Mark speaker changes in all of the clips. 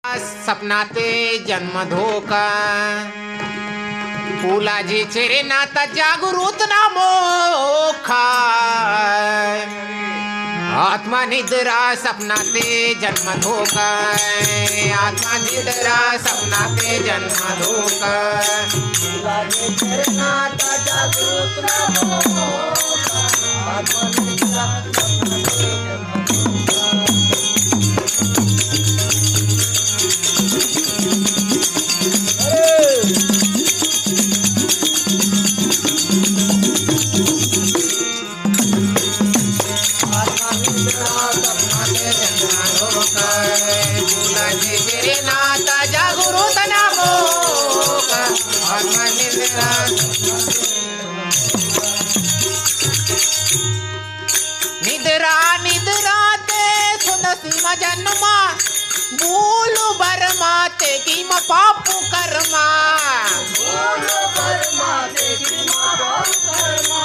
Speaker 1: सपनाते जन्म धोका फुलाजी चेहरे नाता जागृत ना मोखा आत्मा निद्रा सपनाते जन्म धोका आत्मा निद्रा सपनाते जन्म धोका फुलाजी चेहरे नाता जागृत ना मोखा आत्मा निद्रा सपनाते जन्म धोका निद्रा निद्राते सुदसीमा जन्मा भूलु बरमाते की म पापु कर्मा भूलु बरमाते की म पापु कर्मा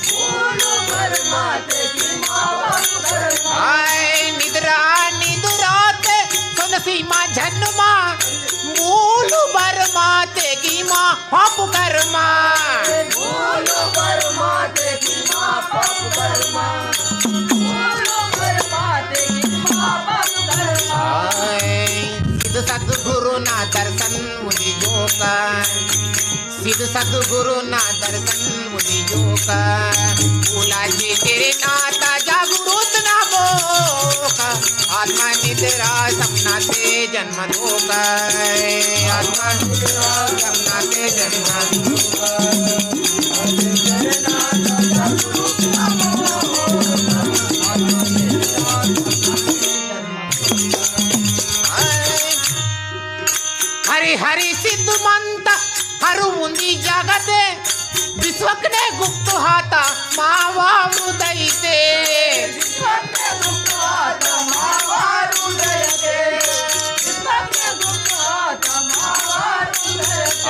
Speaker 1: भूलु बरमाते की म पापु कर्मा आय निद्रा निद्राते सुदसीमा जन्मा भूलु बरमाते की म पापु कर्मा भूलु बरमाते की म पापु कर्मा सिद्ध सद्गुरु ना दर्शन मुझे जोका सिद्ध सद्गुरु ना दर्शन मुझे जोका भूला जी तेरे नाता जागृत ना मोका आत्मा निद्रा सपना ते जन्म धोका आत्मा निद्रा सपना ते जन्म धोका हरि हरि सिद्ध मंत हरु मुंदी जगते विश्वकने गुप्त हाता मावा हृदय से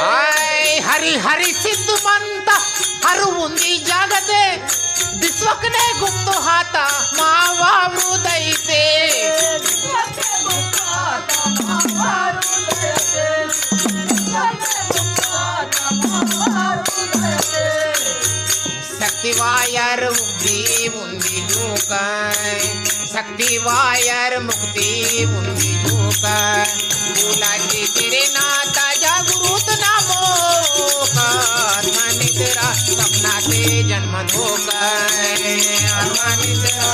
Speaker 1: आय हरि हरि सिद्ध मंत हरु मुंदी जगते विश्वकने गुप्त हाता मावा हृदय से शक्ति वायर मुक्ति मुंदी जोका शक्ति वायर मुक्ति मुंदी जोका भूला जी तेरे नाता जागृत ना मोका आत्मा निद्रा सपना ते जन्म धोका आत्मा निद्रा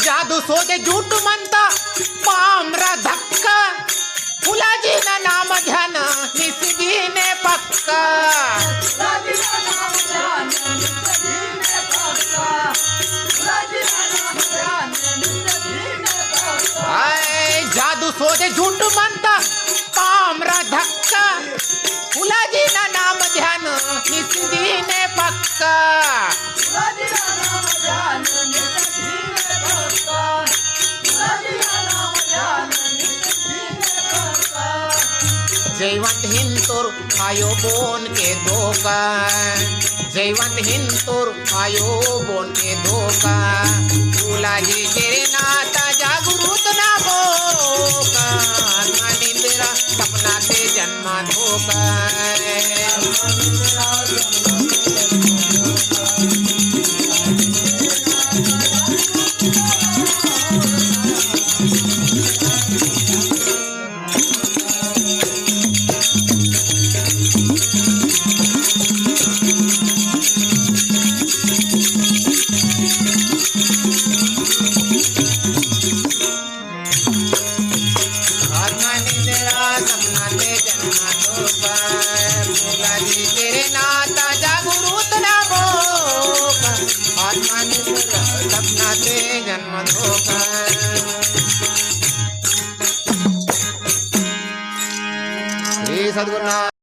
Speaker 1: जादू सोदे झूठ म्हणता पामरा धक्का फुलाजी ना नाम ध्यान निसदीने पक्का आय जादू सोदे झूठ म्हणता पामरा धक्का फुलाजी ना नाम ध्यान निसदीने पक्का जयवंत हिंदुर आयो बोन के धोका जयवंत हिंदुर आयो बोन के धोका भूला जी तेरे नाता जागृत ना मोका आत्मा निद्रा सपना ते जन्म धोका जन्म धोका सद्गुरुनाथ।